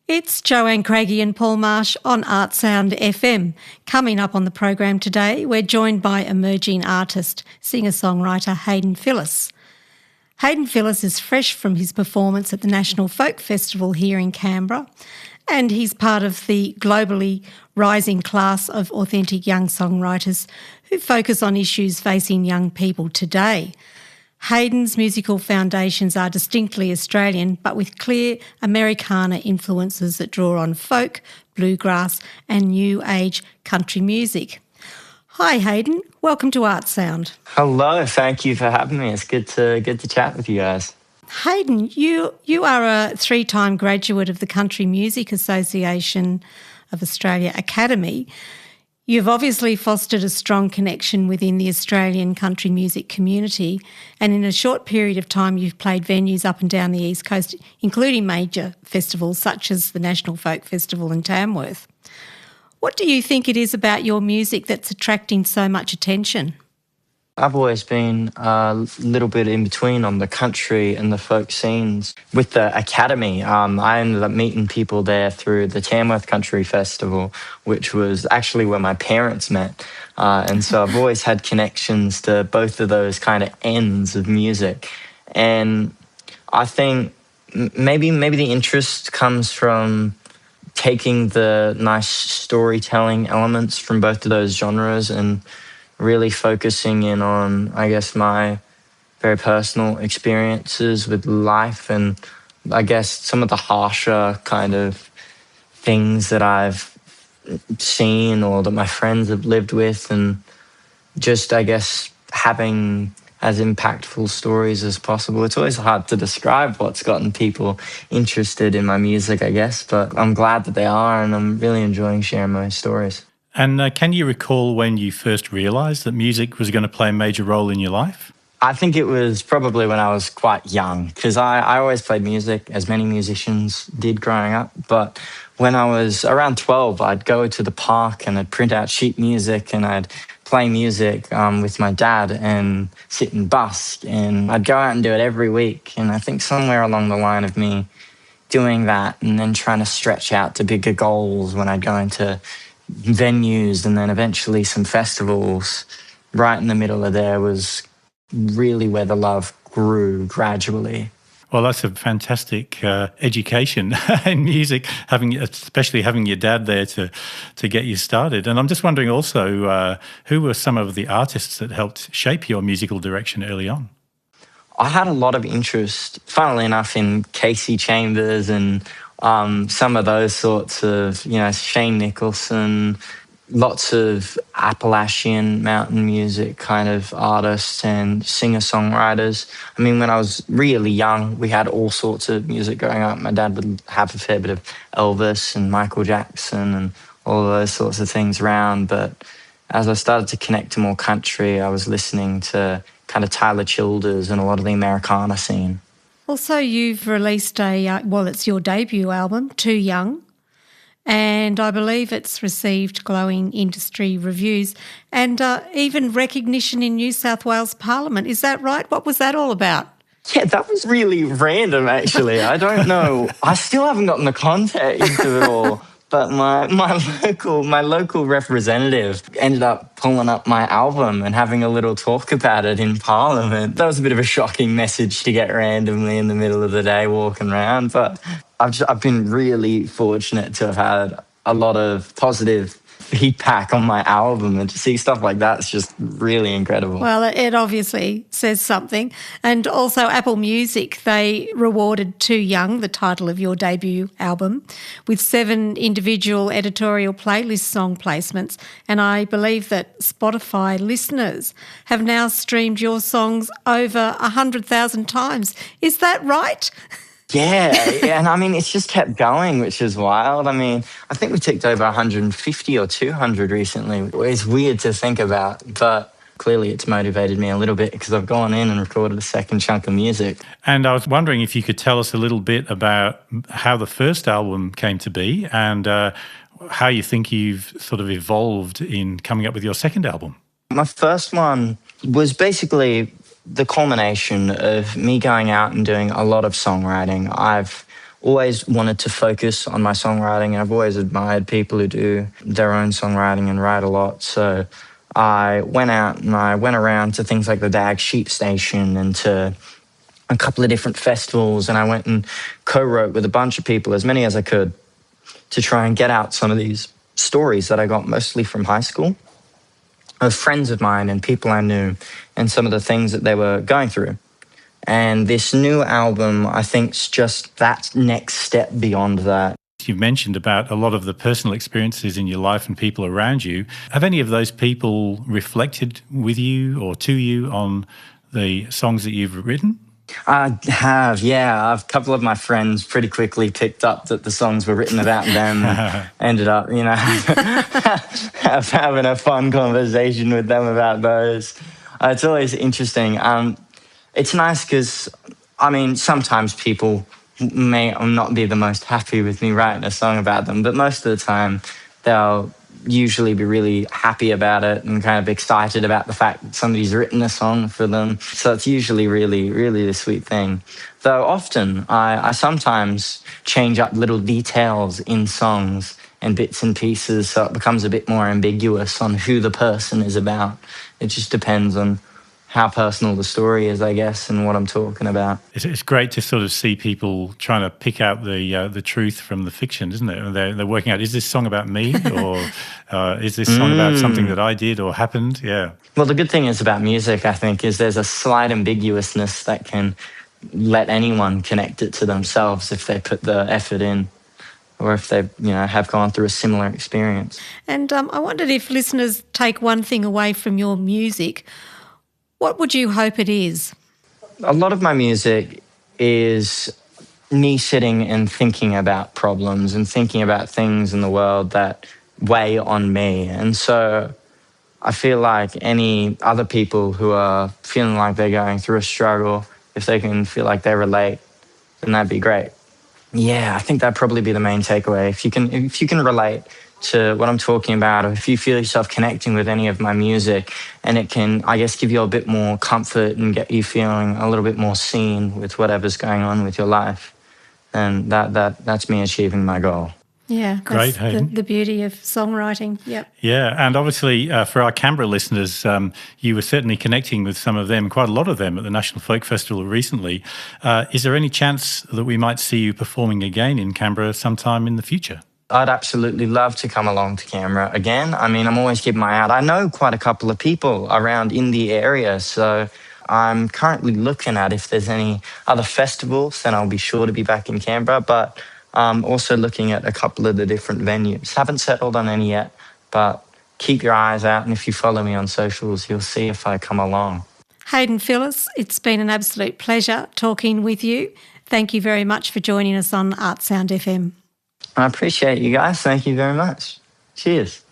It's Joanne, Craigie and Paul Marsh on Art Sound FM. Coming up on the program today, we're joined by emerging artist, singer-songwriter Hayden Phillis. Hayden Phillis is fresh from his performance at the National Folk Festival here in Canberra, and he's part of the globally rising class of authentic young songwriters who focus on issues facing young people today. Hayden's musical foundations are distinctly Australian, but with clear Americana influences that draw on folk, bluegrass and new age country music. Hi Hayden, welcome to Art Sound. Hello, thank you for having me. It's good to chat with you guys. Hayden, you are a three-time graduate of the Country Music Association of Australia Academy. You've obviously fostered a strong connection within the Australian country music community, and in a short period of time you've played venues up and down the East Coast, including major festivals such as the National Folk Festival in Tamworth. What do you think it is about your music that's attracting so much attention? I've always been a little bit in between on the country and the folk scenes. With the Academy, I ended up meeting people there through the Tamworth Country Festival, which was actually where my parents met. And so I've always had connections to both of those kind of ends of music. And I think maybe the interest comes from taking the nice storytelling elements from both of those genres and really focusing in on, I guess, my very personal experiences with life and I guess some of the harsher kind of things that I've seen or that my friends have lived with, and just, I guess, having as impactful stories as possible. It's always hard to describe what's gotten people interested in my music, I guess, but I'm glad that they are, and I'm really enjoying sharing my stories. And can you recall when you first realised that music was going to play a major role in your life? I think it was probably when I was quite young, because I always played music, as many musicians did growing up. But when I was around 12, I'd go to the park and I'd print out sheet music and I'd play music with my dad and sit and busk. And I'd go out and do it every week. And I think somewhere along the line of me doing that and then trying to stretch out to bigger goals when I'd go into venues and then eventually some festivals, right in the middle of there was really where the love grew gradually. Well, that's a fantastic education in music, especially having your dad there to get you started. And I'm just wondering also, who were some of the artists that helped shape your musical direction early on? I had a lot of interest, funnily enough, in Casey Chambers and some of those sorts of, Shane Nicholson, lots of Appalachian mountain music kind of artists and singer-songwriters. I mean, when I was really young, we had all sorts of music going on. My dad would have a fair bit of Elvis and Michael Jackson and all those sorts of things around. But as I started to connect to more country, I was listening to kind of Tyler Childers and a lot of the Americana scene. Also, you've released it's your debut album, Too Young, and I believe it's received glowing industry reviews and even recognition in New South Wales Parliament. Is that right? What was that all about? Yeah, that was really random, actually. I don't know. I still haven't gotten the context of it all. But my local representative ended up pulling up my album and having a little talk about it in Parliament. That was a bit of a shocking message to get randomly in the middle of the day walking around. But I've been really fortunate to have had a lot of positive feedback on my album, and to see stuff like that is just really incredible. Well, it obviously says something. And also Apple Music, they rewarded Too Young, the title of your debut album, with 7 individual editorial playlist song placements. And I believe that Spotify listeners have now streamed your songs over 100,000 times. Is that right? Yeah, and I mean, it's just kept going, which is wild. I mean, I think we ticked over 150 or 200 recently. It's weird to think about, but clearly it's motivated me a little bit because I've gone in and recorded a second chunk of music. And I was wondering if you could tell us a little bit about how the first album came to be and how you think you've sort of evolved in coming up with your second album. My first one was basically the culmination of me going out and doing a lot of songwriting. I've always wanted to focus on my songwriting, and I've always admired people who do their own songwriting and write a lot. So I went out and I went around to things like the Dag Sheep Station and to a couple of different festivals, and I went and co-wrote with a bunch of people, as many as I could, to try and get out some of these stories that I got mostly from high school, of friends of mine and people I knew, and some of the things that they were going through. And this new album, I think, is just that next step beyond that. You've mentioned about a lot of the personal experiences in your life and people around you. Have any of those people reflected with you or to you on the songs that you've written? I have, yeah. A couple of my friends pretty quickly picked up that the songs were written about them and ended up, having a fun conversation with them about those. It's always interesting. It's nice because, sometimes people may not be the most happy with me writing a song about them, but most of the time they'll usually be really happy about it and kind of excited about the fact that somebody's written a song for them. So it's usually really, really the sweet thing. Though often I sometimes change up little details in songs and bits and pieces so it becomes a bit more ambiguous on who the person is about. It just depends on how personal the story is, I guess, and what I'm talking about. It's great to sort of see people trying to pick out the truth from the fiction, isn't it? They're working out, is this song about me, or is this song about something that I did or happened? Yeah. Well, the good thing is about music, I think, is there's a slight ambiguousness that can let anyone connect it to themselves if they put the effort in, or if they, have gone through a similar experience. And I wondered if listeners take one thing away from your music, what would you hope it is? A lot of my music is me sitting and thinking about problems and thinking about things in the world that weigh on me. And so I feel like any other people who are feeling like they're going through a struggle, if they can feel like they relate, then that'd be great. Yeah, I think that'd probably be the main takeaway. If you can relate to what I'm talking about, or if you feel yourself connecting with any of my music, and it can, I guess, give you a bit more comfort and get you feeling a little bit more seen with whatever's going on with your life, then that's me achieving my goal. Yeah, great, that's the beauty of songwriting. Yep. Yeah, and obviously for our Canberra listeners, you were certainly connecting with some of them, quite a lot of them, at the National Folk Festival recently. Is there any chance that we might see you performing again in Canberra sometime in the future? I'd absolutely love to come along to Canberra again. I'm always keeping my eye out. I know quite a couple of people around in the area, so I'm currently looking at if there's any other festivals, then I'll be sure to be back in Canberra, but I'm also looking at a couple of the different venues. Haven't settled on any yet, but keep your eyes out, and if you follow me on socials, you'll see if I come along. Hayden Phillis, it's been an absolute pleasure talking with you. Thank you very much for joining us on Art Sound FM. I appreciate you guys. Thank you very much. Cheers.